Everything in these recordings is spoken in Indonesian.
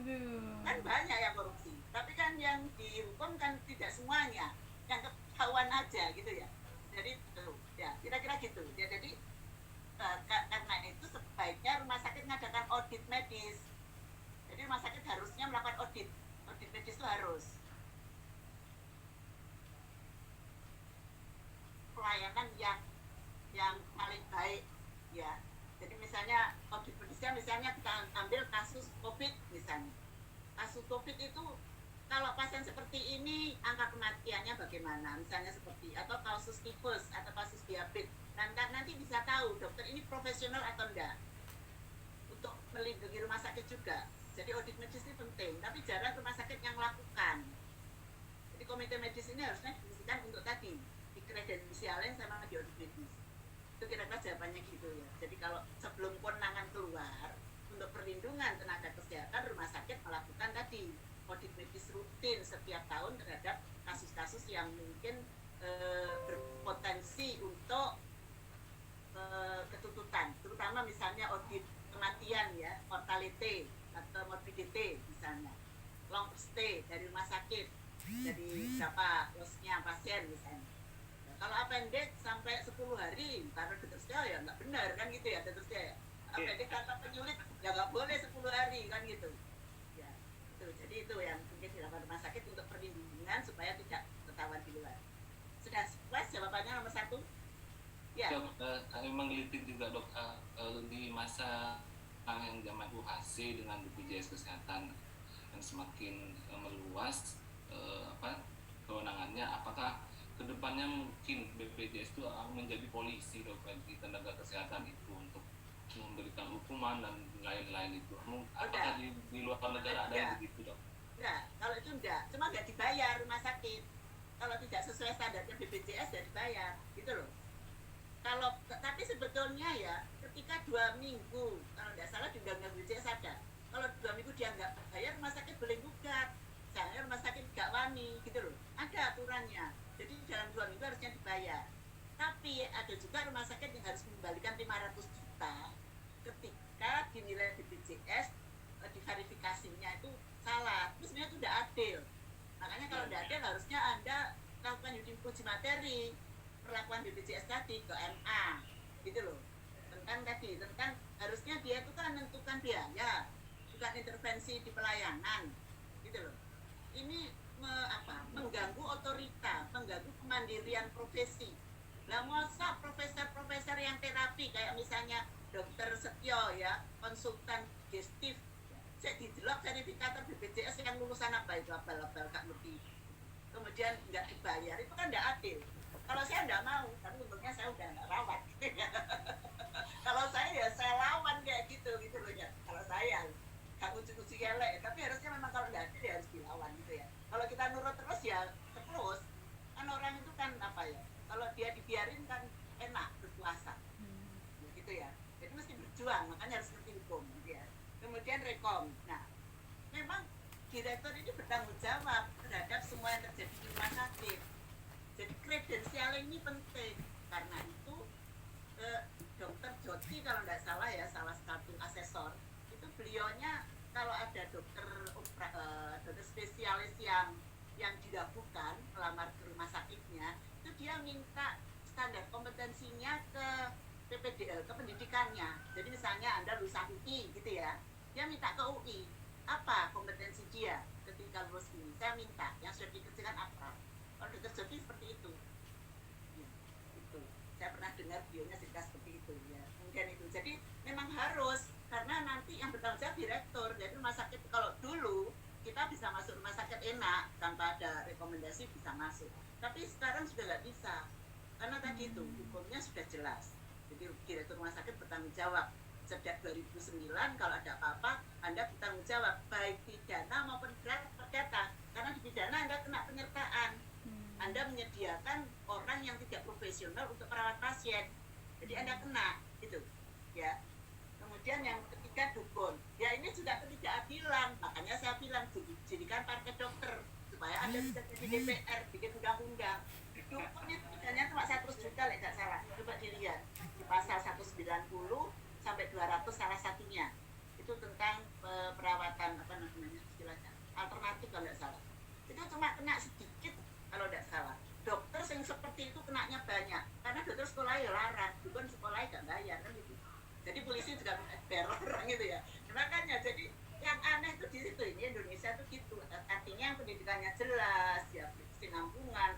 Aduh. Kan banyak yang korupsi, tapi kan yang dihukum kan tidak semuanya, yang ketahuan aja gitu ya. Jadi itu ya kira-kira gitu ya. Jadi karena itu sebaiknya rumah sakit mengadakan audit medis. Jadi rumah sakit harusnya melakukan audit, audit medis itu harus pelayanan yang paling baik ya. Jadi misalnya audit medisnya, misalnya kita ambil kasus COVID misalnya. Kasus COVID itu kalau pasien seperti ini angka kematiannya bagaimana, misalnya seperti atau kasus tifus atau kasus diabetes, nanti bisa tahu dokter ini profesional atau enggak untuk melindungi rumah sakit juga. Jadi audit medis ini penting, tapi jarang rumah sakit yang melakukan. Jadi komite medis ini harusnya difungsikan untuk tadi dikredensialin sama di audit medis. Itu kira-kira jawabannya gitu ya. Jadi kalau sebelum kewenangan keluar untuk perlindungan tenaga kesehatan, rumah sakit melakukan tadi audit medis rutin setiap tahun terhadap kasus-kasus yang mungkin berpotensi untuk ketuntutan, terutama misalnya audit kematian ya, mortality atau morbidity misalnya, long stay dari rumah sakit, dari berapa losnya pasien misalnya. Nah, kalau appendix sampai 10 hari, karena dokter saya ya nggak benar kan gitu ya, dokter saya ya. Appendix kata penyulit ya nggak boleh 10 hari kan gitu. Ya, itu. Jadi itu yang mungkin dilakukan rumah sakit untuk perlindungan supaya tidak ketahuan di luar. Sudah puas jawabannya nomor 1? Ya, kami menggelitik juga dok, di masa yang zaman UHC dengan BPJS Kesehatan yang semakin meluas kewenangannya, apakah kedepannya mungkin BPJS itu akan menjadi polisi dok bagi tenaga kesehatan itu untuk memberikan hukuman dan lain-lain itu? Apakah di luar negara ada yang begitu dok? Enggak, kalau itu enggak, cuma nggak dibayar rumah sakit. Kalau tidak sesuai standarnya BPJS ya dibayar, gitu loh. Kalau tapi sebetulnya ya ketika 2 minggu kalau tidak salah di undang-undang BPJS ada, kalau 2 minggu dia nggak bayar rumah sakit boleh gugat, misalnya rumah sakit nggak wani gitu loh, ada aturannya. Jadi dalam 2 minggu harusnya dibayar, tapi ada juga rumah sakit yang harus mengembalikan 500 juta ketika dinilai BPJS diverifikasinya itu salah, terus sebenarnya itu tidak adil. Makanya kalau tidak adil harusnya Anda lakukan uji materi perlakuan BPJS tadi ke MA gitu loh, tentang harusnya dia itu kan menentukan biaya, bukan intervensi di pelayanan gitu loh. Ini mengganggu otorita, mengganggu kemandirian profesi. Nah masa profesor-profesor yang terapi kayak misalnya dokter Setio ya, konsultan gestif, saya didelok verifikator BPJS yang lulusan apa itu, abal-abal gak ngerti, kemudian nggak dibayar, itu kan nggak adil. Kalau saya nggak mau, tapi untungnya saya udah nggak rawat. Kalau saya ya saya lawan kayak gitu loh ya. Kalau saya nggak uji-uji elek, tapi harusnya memang kalau nggak adil ya harus dilawan gitu ya. Kalau kita nurut terus ya terus, kan orang itu kan apa ya? Kalau dia dibiarin kan enak berkuasa, gitu ya. Jadi mesti berjuang, makanya harus ngerti hukum, gitu ya. Kemudian rekom. Nah, memang direktur ini bertanggung jawab terhadap semua yang terjadi di rumah sakit. Jadi kredensial ini penting. Karena itu dokter Joti kalau tidak salah ya, salah satu asesor itu beliaunya kalau ada dokter spesialis yang didahulukan melamar ke rumah sakitnya, itu dia minta standar kompetensinya ke PPDL, ke pendidikannya. Jadi misalnya Anda lulusan UI gitu ya, dia minta ke UI apa kompetensi dia ketika lulus ini, saya minta yang sudah dikerjakan apa. Kalau dokter Jody seperti itu ya, itu saya pernah dengar bionya cerita seperti itu ya, kemudian itu jadi memang harus, karena nanti yang bertanggung jawab direktur. Jadi rumah sakit kalau dulu kita bisa masuk rumah sakit enak tanpa ada rekomendasi bisa masuk, tapi sekarang sudah nggak bisa karena tadi itu hukumnya sudah jelas. Jadi direktur rumah sakit bertanggung jawab sejak 2009, kalau ada apa-apa Anda bertanggung jawab baik pidana maupun perdata, karena di pidana Anda kena penyertaan, Anda menyediakan orang yang tidak profesional untuk merawat pasien, jadi Anda kena itu ya. Kemudian yang ketiga dukun, ya ini juga ketidakadilan, makanya saya bilang jadikan partai dokter supaya Anda bisa jadi DPR bikin undang-undang. Dukun itu pidana cuma 100 juta tidak salah, coba dilihat di pasal 190 sampai 200 salah satunya, itu itu tentang perawatan apa namanya istilahnya alternatif kalau tidak salah. Itu cuma kena sedikit kalau tidak salah. Dokter yang seperti itu kenanya banyak karena dokter sekolah ya larang, bukan sekolah gak bayar kan gitu. Jadi polisi juga bayar orang gitu ya. Makanya jadi yang aneh itu di situ, ini Indonesia tuh gitu. Artinya pendidikannya jelas ya, kesinambungan,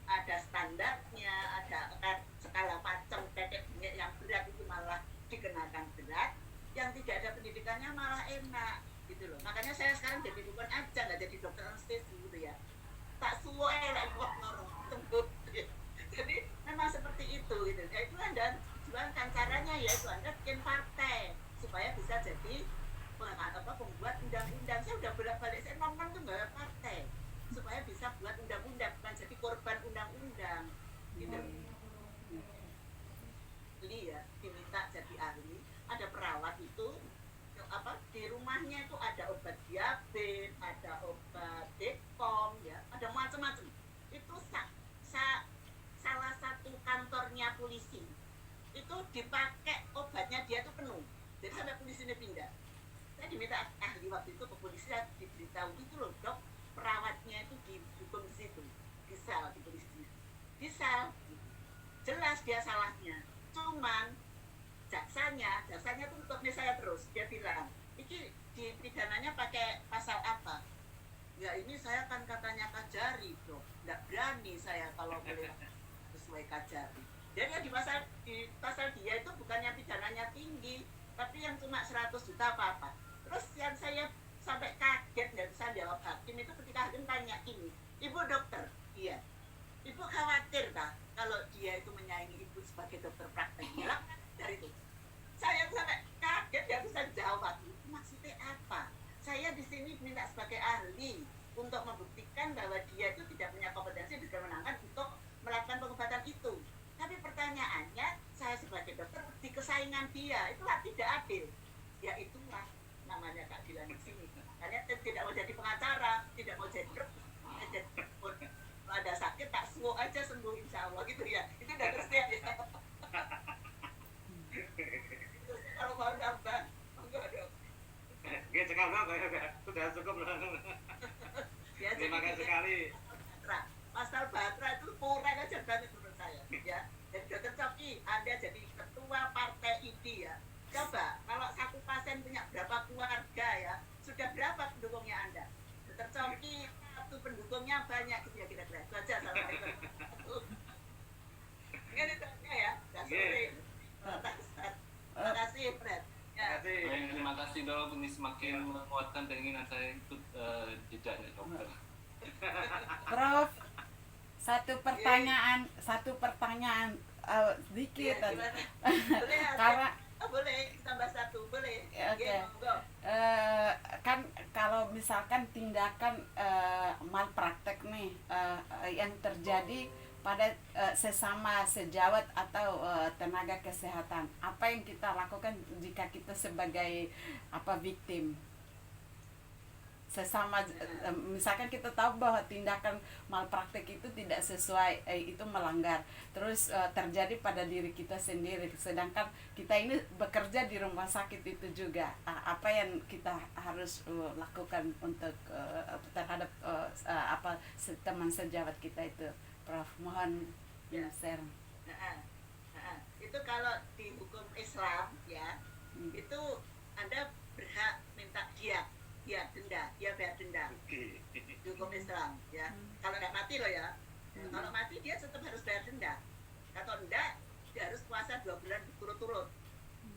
ada standarnya, ada skala macam tetek bengek yang berat itu malah dikenakan berat, yang tidak ada pendidikannya malah enak gitu loh. Makanya saya sekarang jadi dukun aja, nggak jadi dokter anestesi gitu ya. Tak suwe lah buat orang sembuh. Jadi memang seperti itu gitu. Ya itu Anda jualkan caranya ya itu Anda bikin partai supaya bisa jadi pembuat undang-undang. Saya udah bolak-balik saya ngomong tuh nggak partai supaya bisa buat undang-undang, bukan jadi korban undang-undang gitu. Beli ya diminta jadi ahli, ada perawat itu di rumahnya itu ada obat diabetes, ada obat dekom ya, ada macam-macam. Itu salah satu kantornya polisi itu dipakai obatnya dia tuh penuh, jadi sampai polisi ini pindah. Saya diminta ahli waktu itu ke polisi, saya diberitahu itu loh dok, perawatnya itu dihukum di situ, di sel di polisi, di sel jelas dia salahnya. Cuman jaksanya tuh tutupnya saya terus, dia bilang ini dipidananya pakai pasal apa ya, ini saya kan katanya Kajari bro, nggak berani saya kalau boleh sesuai Kajari. Jadi di pasal dia itu bukannya pidananya tinggi, tapi yang cuma 100 juta apa-apa. Terus yang saya sampai kaget nggak bisa jawab hakim itu ketika hakim tanya ini, ibu dokter, iya, ibu khawatir tak kalau dia itu menyaingi ibu sebagai dokter praktek? Bilang dari itu saya sampai kaget nggak bisa jawab. Maksudnya apa? Saya di sini minta sebagai ahli untuk membuktikan bahwa dia itu tidak punya kompetensi dan kewenangan untuk melakukan pengobatan itu. Tapi pertanyaannya, saya sebagai dokter di kesaingan dia, itulah tidak adil. Ya itulah namanya keadilan di sini. Karena tidak mau jadi pengacara, tidak mau jadi dokter, kalau ada sakit tak sembuh aja sembuh insya Allah gitu ya. Itu udah terus ya. Kalau mau nambah, enggak dong. Oke, sekarang sudah cukup. Ya, Terima kasih sekali. Pasal Batra itu kurang aja banget menurut saya. Ya, jadi dokter Coki, Anda jadi ketua partai ID ya. Coba kalau satu pasien punya berapa keluarga ya, sudah berapa pendukungnya Anda? Dokter Coki satu pendukungnya banyak gitu ya kira-kira. Itu aja. Assalamualaikum. Ini tanya ya, sudah sore. Terima kasih Fred. Ya. Terima kasih dok, ini semakin menguatkan keinginan saya ikut jejaknya dokter. Prof, satu pertanyaan sedikit Ya, tadi. boleh, Karena boleh tambah satu, boleh. Oke. Monggo. Kan kalau misalkan tindakan malpraktek nih yang terjadi pada sesama sejawat atau tenaga kesehatan, apa yang kita lakukan jika kita sebagai victim sesama, misalkan kita tahu bahwa tindakan malpraktek itu tidak sesuai, itu melanggar, terus terjadi pada diri kita sendiri, sedangkan kita ini bekerja di rumah sakit itu juga, apa yang kita harus lakukan untuk terhadap teman sejawat kita itu, Prof, mohon share. Itu kalau di hukum Islam ya, itu Anda berhak minta dia bayar denda. Di hukum Islam ya. Kalau nggak mati loh ya. Kalau mati dia tetap harus bayar denda. Kalau enggak, dia harus puasa 2 bulan berturut-turut.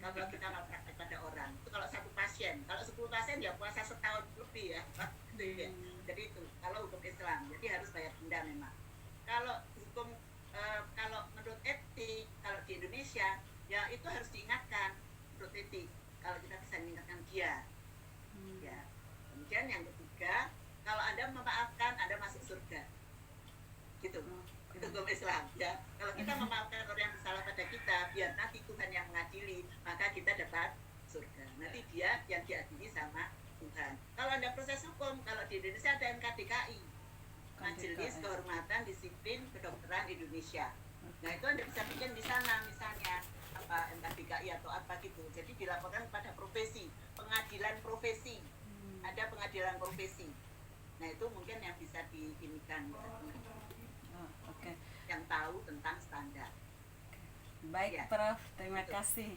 Kalau kita mau praktek pada orang, itu kalau satu pasien. Kalau 10 pasien ya puasa setahun lebih ya. Jadi itu kalau hukum Islam, jadi harus bayar denda memang. Kalau hukum kalau menurut etik, kalau di Indonesia ya itu harus diingatkan menurut etik. Kalau kita bisa mengingatkan dia, ya. Kemudian yang ketiga, kalau Anda memaafkan, Anda masuk surga. Gitu. Itu hukum Islam, ya. Kalau kita memaafkan orang yang bersalah pada kita, biar nanti Tuhan yang mengadili, maka kita dapat surga. Nanti dia yang diadili sama Tuhan. Kalau Anda proses hukum, kalau di Indonesia ada NKDKI, Majelis Kehormatan Disiplin Kedokteran Indonesia. Nah itu Anda bisa bikin di sana misalnya apa NKDKI atau apa gitu. Jadi dilaporkan pada profesi pengadilan pengadilan profesi, ada pengadilan profesi. Nah itu mungkin yang bisa diinikan Oh, oke. yang tahu tentang standar. Baik, Ya. Prof. Terima Betul. kasih.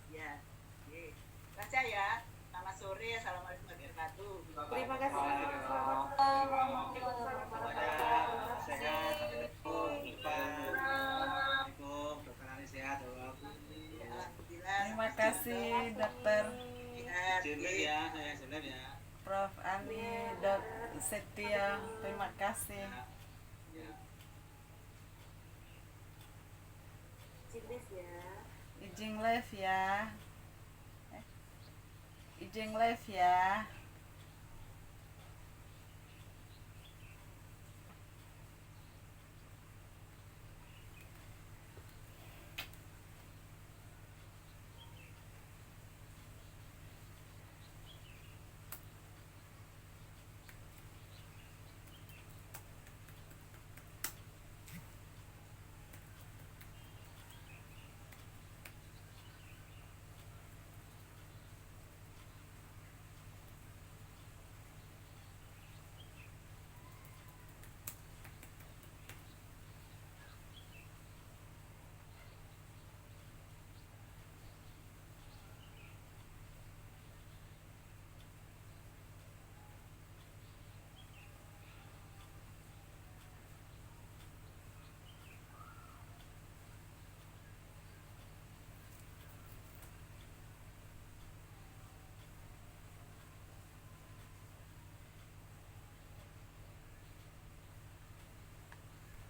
Ya, oke. Baca ya. Selamat sore. Assalamualaikum warahmatullahi wabarakatuh. Terima kasih. Semuanya sehat. Assalamualaikum. Dokter Ali sehat. Alhamdulillah. Terima kasih, Dokter Sehat. Jenderal ya, saya jenderal ya. Prof. Ali, Dok. Setia. Terima kasih. Ya. Ciklis ya. Izin live ya. Izin live ya.